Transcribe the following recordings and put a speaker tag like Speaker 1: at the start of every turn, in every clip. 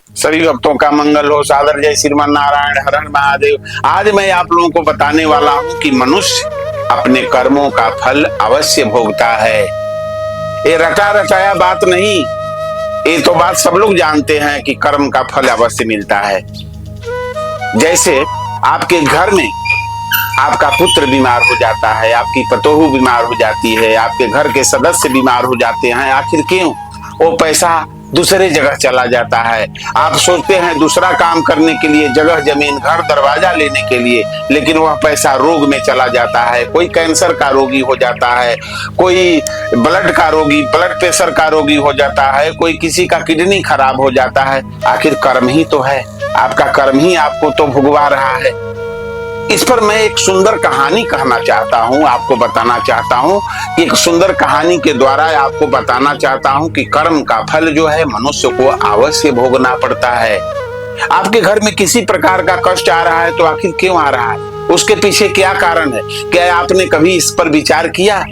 Speaker 1: सभी भक्तों का मंगल हो। सादर जय श्रीमान नारायण। हर हर महादेव। आज मैं आप लोगों को बताने वाला हूं कि मनुष्य अपने कर्मों का फल अवश्य भोगता है। ये रटा रटाया बात नहीं, ये तो बात सब लोग जानते हैं कि कर्म का फल अवश्य मिलता है। जैसे आपके घर में आपका पुत्र बीमार हो जाता है, आपकी पतोहू बीमार हो जाती है, आपके घर के सदस्य बीमार हो जाते हैं, आखिर क्यों? वो पैसा दूसरे जगह चला जाता है। आप सोचते हैं दूसरा काम करने के लिए, जगह जमीन घर दरवाजा लेने के लिए, लेकिन वह पैसा रोग में चला जाता है। कोई कैंसर का रोगी हो जाता है, कोई ब्लड का रोगी, ब्लड प्रेशर का रोगी हो जाता है, कोई किसी का किडनी खराब हो जाता है। आखिर कर्म ही तो है, आपका कर्म ही आपको तो भुगवा रहा है। इस पर मैं एक सुंदर कहानी कहना चाहता हूं, आपको बताना चाहता हूं कि एक सुंदर कहानी के द्वारा आपको बताना चाहता हूं कि कर्म का फल जो है मनुष्य को अवश्य भोगना पड़ता है। आपके घर में किसी प्रकार का कष्ट आ रहा है तो आखिर क्यों आ रहा है? उसके पीछे क्या कारण है? क्या आपने कभी इस पर विचार किया?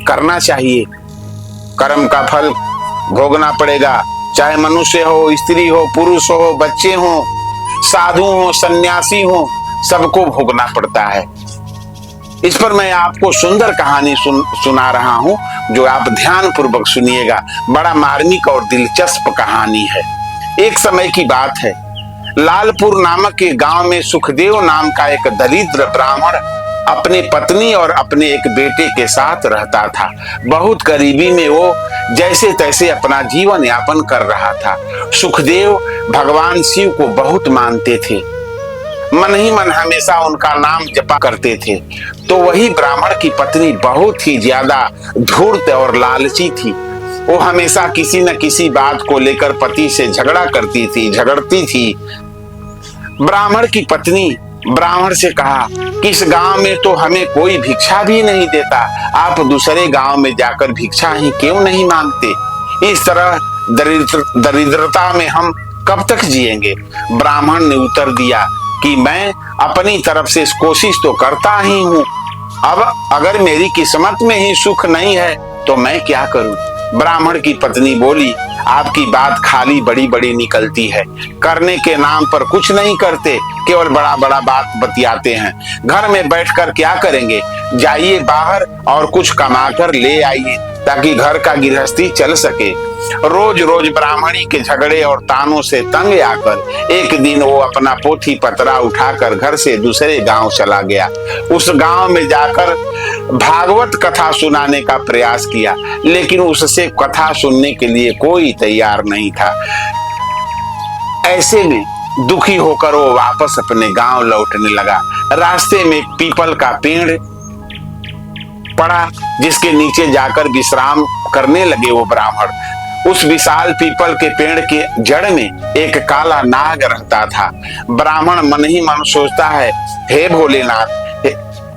Speaker 1: करना चाहिए। कर्म का फल भोगना पड़ेगा, चाहे मनुष्य हो, स्त्री हो, पुरुष हो, बच्चे हो, साधु हो, सन्यासी हो, सबको भोगना पड़ता है। इस पर मैं आपको सुंदर कहानी सुना रहा हूं, जो आप ध्यान पूर्वक सुनिएगा। बड़ा मार्मिक और दिलचस्प कहानी है। एक समय की बात है, लालपुर नामक एक गांव में सुखदेव नाम का एक दरिद्र ब्राह्मण अपने पत्नी और अपने एक बेटे के साथ रहता था। बहुत गरीबी में वो जैसे तैसे अपना जीवन यापन कर रहा था। सुखदेव भगवान शिव को बहुत मानते थे, मन ही मन हमेशा उनका नाम जपा करते थे। तो वही ब्राह्मण की पत्नी बहुत ही ज्यादा धूर्त और लालची थी। वो हमेशा किसी न किसी बात को लेकर पति से झगड़ती थी। ब्राह्मण की पत्नी ब्राह्मण से कहा कि इस गांव में तो हमें कोई भिक्षा भी नहीं देता, आप दूसरे गांव में जाकर भिक्षा ही क्यों नहीं मांगते? इस तरह दरिद्रता में हम कब तक जिएंगे? ब्राह्मण ने उत्तर दिया कि मैं अपनी तरफ से कोशिश तो करता ही हूँ, अब अगर मेरी किस्मत में ही सुख नहीं है तो मैं क्या करूँ? ब्राह्मण की पत्नी बोली, आपकी बात खाली बड़ी बड़ी निकलती है, करने के नाम पर कुछ नहीं करते, केवल बड़ा बड़ा बात बतियाते हैं। घर में बैठकर क्या करेंगे? जाइए बाहर और कुछ कमाकर ले आइए ताकि घर का गृहस्थी चल सके। रोज रोज ब्राह्मणी के झगड़े और तानों से तंग आकर एक दिन वो अपना पोथी पतरा उठाकर घर से दूसरे गांव चला गया। उस गांव में जाकर भागवत कथा सुनाने का प्रयास किया, लेकिन उससे कथा सुनने के लिए कोई तैयार नहीं था। ऐसे में दुखी होकर वो वापस अपने गांव लौटने लगा। रास्ते में एक पीपल का पेड़ पड़ा, जिसके नीचे जाकर विश्राम करने लगे वो ब्राह्मण। उस विशाल पीपल के पेड़ के जड़ में एक काला नाग रहता था। ब्राह्मण मन ही मन सोचता है, हे भोलेनाथ,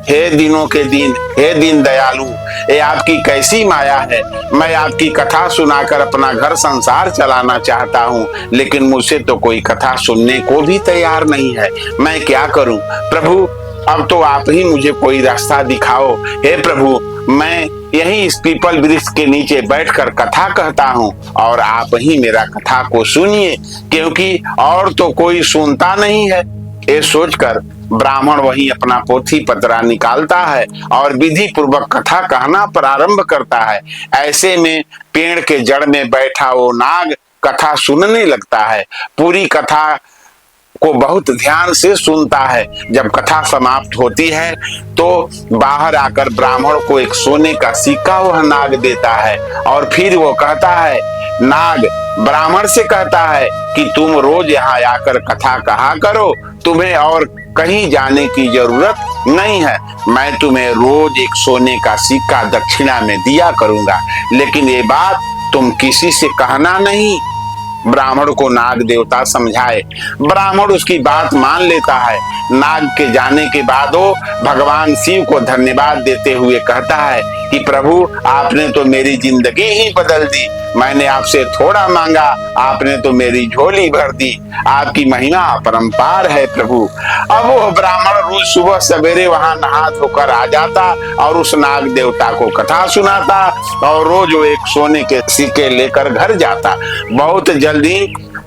Speaker 1: हे दिनों के दिन, हे दीन दयालु, ये आपकी कैसी माया है। मैं आपकी कथा सुनाकर अपना घर संसार चलाना चाहता हूँ, लेकिन मुझसे तो कोई कथा सुनने को भी तैयार नहीं है। मैं क्या करूँ? प्रभु, अब तो आप ही मुझे कोई रास्ता दिखाओ। हे प्रभु, मैं यही इस पीपल वृक्ष के नीचे बैठकर कथा कहता हूँ और आप ही मेरा कथा को सुनिए, क्योंकि और तो कोई सुनता नहीं है। ये सोचकर ब्राह्मण वही अपना पोथी पतरा निकालता है और विधि पूर्वक कथा कहना प्रारंभ करता है। ऐसे में पेड़ के जड़ में बैठा वो नाग कथा सुनने लगता है। पूरी कथा को बहुत ध्यान से सुनता है। जब कथा समाप्त होती है तो बाहर आकर ब्राह्मण को एक सोने का सिक्का वह नाग देता है और फिर वो कहता है, नाग ब्राह्मण से कहता है कि तुम रोज यहाँ आकर कथा कहा करो, तुम्हें और कहीं जाने की जरूरत नहीं है। मैं तुम्हें रोज एक सोने का सिक्का दक्षिणा में दिया करूंगा, लेकिन ये बात तुम किसी से कहना नहीं। ब्राह्मण को नाग देवता समझाए। ब्राह्मण उसकी बात मान लेता है। नाग के जाने के बाद वो भगवान शिव को धन्यवाद देते हुए कहता है कि प्रभु, आपने तो मेरी जिंदगी ही बदल दी। मैंने आपसे थोड़ा मांगा, आपने तो मेरी झोली भर दी। आपकी महिमा अपरंपार है प्रभु। अब वो ब्राह्मण रोज सुबह सवेरे वहां नहा धोकर आ जाता और उस नाग देवता को कथा सुनाता और रोज वो एक सोने के सिक्के लेकर घर जाता। बहुत जल्दी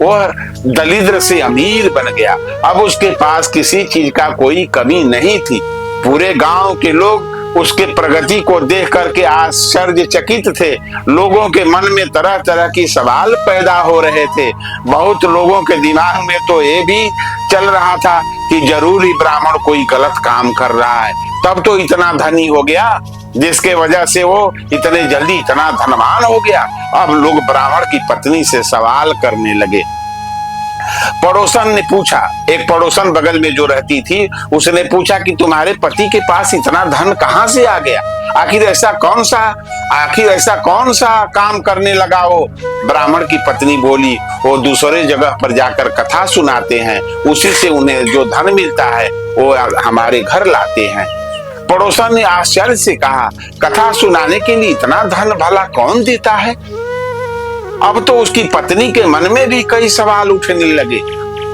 Speaker 1: वह दरिद्र से अमीर बन गया। अब उसके पास किसी चीज का कोई कमी नहीं थी। पूरे गांव के लोग उसके प्रगति को देख करके आश्चर्यचकित थे। लोगों के मन में तरह तरह की सवाल पैदा हो रहे थे। बहुत लोगों के दिमाग में तो ये भी चल रहा था कि जरूर ही ब्राह्मण कोई गलत काम कर रहा है, तब तो इतना धनी हो गया, जिसके वजह से वो इतने जल्दी इतना धनवान हो गया। अब लोग ब्राह्मण की पत्नी से सवाल करने लगे। पड़ोसन ने पूछा, एक पड़ोसन बगल में जो रहती थी, उसने पूछा कि तुम्हारे पति के पास इतना धन कहां से आ गया? आखिर ऐसा कौन सा काम करने लगा वो? ब्राह्मण की पत्नी बोली, वो दूसरे जगह पर जाकर कथा सुनाते हैं, उसी से उन्हें जो धन मिलता है वो हमारे घर लाते हैं। पड़ोसन ने आश्चर्य से कहा, कथा सुनाने के लिए इतना धन भला कौन देता है? अब तो उसकी पत्नी के मन में भी कई सवाल उठने लगे।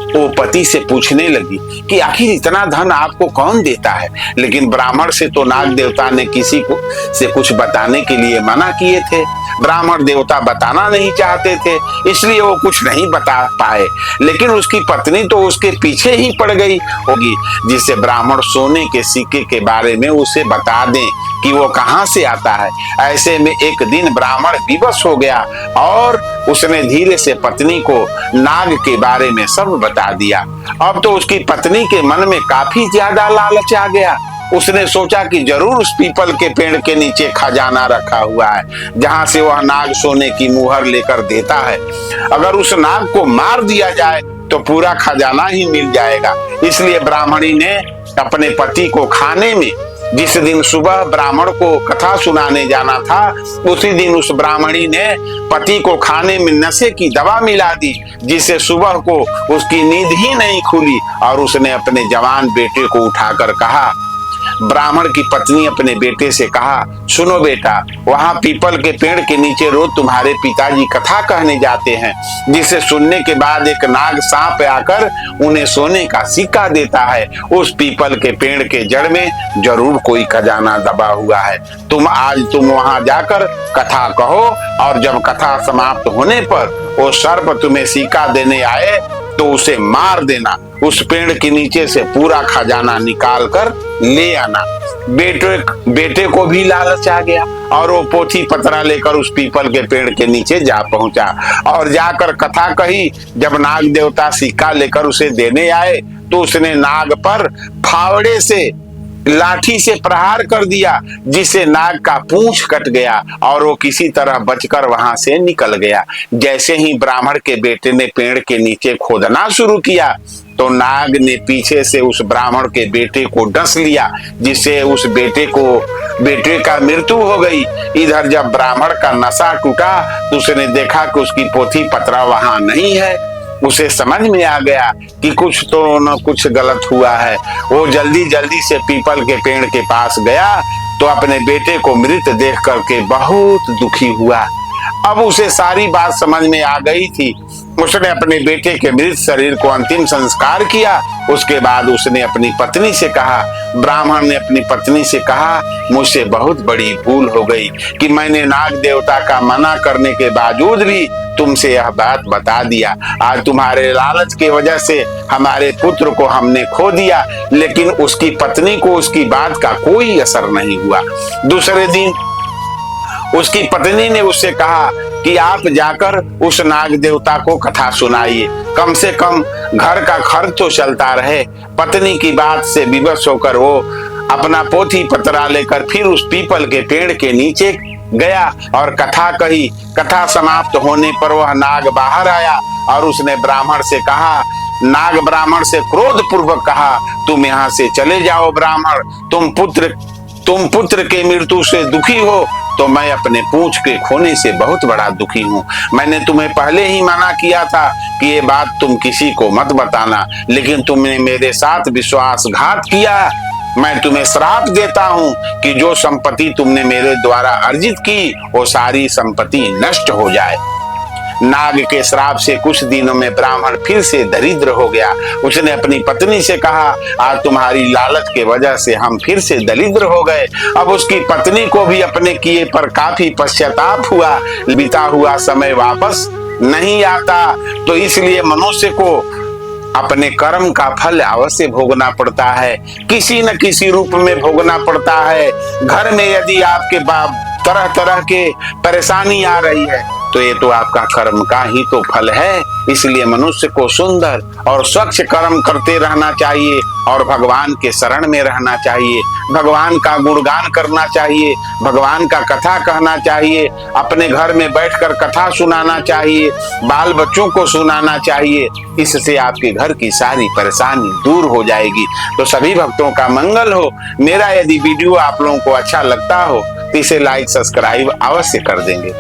Speaker 1: वो पति से पूछने लगी कि आखिर इतना धन आपको कौन देता है? लेकिन ब्राह्मण से तो नाग देवता ने किसी को से कुछ बताने के लिए मना किए थे। ब्राह्मण देवता बताना नहीं चाहते थे, इसलिए वो कुछ नहीं बता पाए। लेकिन उसकी पत्नी तो उसके पीछे ही पड़ गई होगी, जिससे ब्राह्मण सोने के सिक्के के बारे में उसे बता दें कि वो कहां से आता है। ऐसे में एक दिन ब्राह्मण विवश हो गया और उसने धीरे से पत्नी को नाग के बारे में सब बता दिया। अब तो उसकी पत्नी के मन में काफी ज्यादा लालच आ गया। उसने सोचा कि जरूर उस पीपल के पेड़ के नीचे खजाना रखा हुआ है, जहां से वह नाग सोने की मुहर लेकर देता है। अगर उस नाग को मार दिया जाए तो पूरा खजाना ही मिल जाएगा। इसलिए ब्राह्मणी ने अपने पति को खाने में, जिस दिन सुबह ब्राह्मण को कथा सुनाने जाना था, उसी दिन उस ब्राह्मणी ने पति को खाने में नशे की दवा मिला दी, जिससे सुबह को उसकी नींद ही नहीं खुली। और उसने अपने जवान बेटे को उठाकर कहा, ब्राह्मण की पत्नी अपने बेटे से कहा, सुनो बेटा, वहां पीपल के पेड़ के नीचे रोज तुम्हारे पिताजी कथा कहने जाते हैं, जिसे सुनने के बाद एक नाग सांप आकर उन्हें सोने का सिक्का देता है। उस पीपल के पेड़ के जड़ में जरूर कोई खजाना दबा हुआ है। तुम वहां जाकर कथा कहो, और जब कथा समाप्त होने पर वो सर्प तुम्हें सिक्का देने आए तो उसे मार देना। उस पेड़ के नीचे से पूरा खजाना निकाल कर ले आना। बेटे को भी लालच आ गया और वो पोथी पतरा लेकर उस पीपल के पेड़ के नीचे जा पहुंचा और जाकर कथा कही। जब नाग देवता सिक्का लेकर उसे देने आए तो उसने नाग पर फावड़े से, लाठी से प्रहार कर दिया, जिससे नाग का पूंछ कट गया और वो किसी तरह बचकर वहां से निकल गया। जैसे ही ब्राह्मण के बेटे ने पेड़ के नीचे खोदना शुरू किया तो नाग ने पीछे से उस ब्राह्मण के बेटे को डस लिया, जिससे उस बेटे का मृत्यु हो गई। इधर जब ब्राह्मण का नशा टूटा तो उसने देखा कि उसकी पोथी पतरा वहां नहीं है। उसे समझ में आ गया कि कुछ तो न कुछ गलत हुआ है। वो जल्दी से पीपल के पेड़ के पास गया तो अपने बेटे को मृत देख करके बहुत दुखी हुआ। अब उसे सारी बात समझ में आ गई थी। उसने अपने बेटे के मृत शरीर को अंतिम संस्कार किया। उसके बाद उसने अपनी पत्नी से कहा, ब्राह्मण ने अपनी पत्नी से कहा, मुझसे बहुत बड़ी भूल हो गई कि मैंने नाग देवता का मना करने के बावजूद भी तुमसे यह बात बता दिया। आज तुम्हारे लालच की वजह से हमारे पुत्र को हमने खो दिया, लेकिन उसकी पत्नी को उसकी बात का कोई असर नहीं हुआ। दूसरे दिन उसकी पत्नी ने उससे कहा कि आप जाकर उस नाग देवता को कथा सुनाइए, कम से कम घर का खर्च तो चलता रहे। पत्नी की बात से विवश होकर वो अपना पोथी पतरा लेकर फिर उस पीपल के पेड़ के नीचे गया और कथा कही। कथा समाप्त होने पर वह नाग बाहर आया और उसने ब्राह्मण से कहा, नाग ब्राह्मण से क्रोध पूर्वक कहा, तुम यहाँ से चले जाओ ब्राह्मण, तुम पुत्र के मृत्यु से दुखी हो तो मैं अपने पूंछ के खोने से बहुत बड़ा दुखी हूँ। मैंने तुम्हें पहले ही मना किया था कि ये बात तुम किसी को मत बताना, लेकिन तुमने मेरे साथ विश्वासघात किया। मैं तुम्हें श्राप देता हूँ कि जो संपत्ति तुमने मेरे द्वारा अर्जित की वो सारी संपत्ति नष्ट हो जाए। नाग के श्राप से कुछ दिनों में ब्राह्मण फिर से दरिद्र हो गया। उसने अपनी पत्नी से कहा, आज तुम्हारी लालच के वजह से हम फिर से दरिद्र हो गए। अब उसकी पत्नी को भी अपने किए पर काफी पश्चाताप हुआ। बीता हुआ समय वापस नहीं आता, तो इसलिए मनुष्य को अपने कर्म का फल अवश्य भोगना पड़ता है, किसी न किसी रूप में भोगना पड़ता है। घर में यदि आपके तरह तरह के परेशानी आ रही है तो ये तो आपका कर्म का ही तो फल है। इसलिए मनुष्य को सुंदर और स्वच्छ कर्म करते रहना चाहिए और भगवान के शरण में रहना चाहिए, भगवान का गुणगान करना चाहिए, भगवान का कथा कहना चाहिए, अपने घर में बैठकर कथा सुनाना चाहिए, बाल बच्चों को सुनाना चाहिए। इससे आपके घर की सारी परेशानी दूर हो जाएगी। तो सभी भक्तों का मंगल हो। मेरा यदि वीडियो आप लोगों को अच्छा लगता हो तो इसे लाइक सब्सक्राइब अवश्य कर देंगे।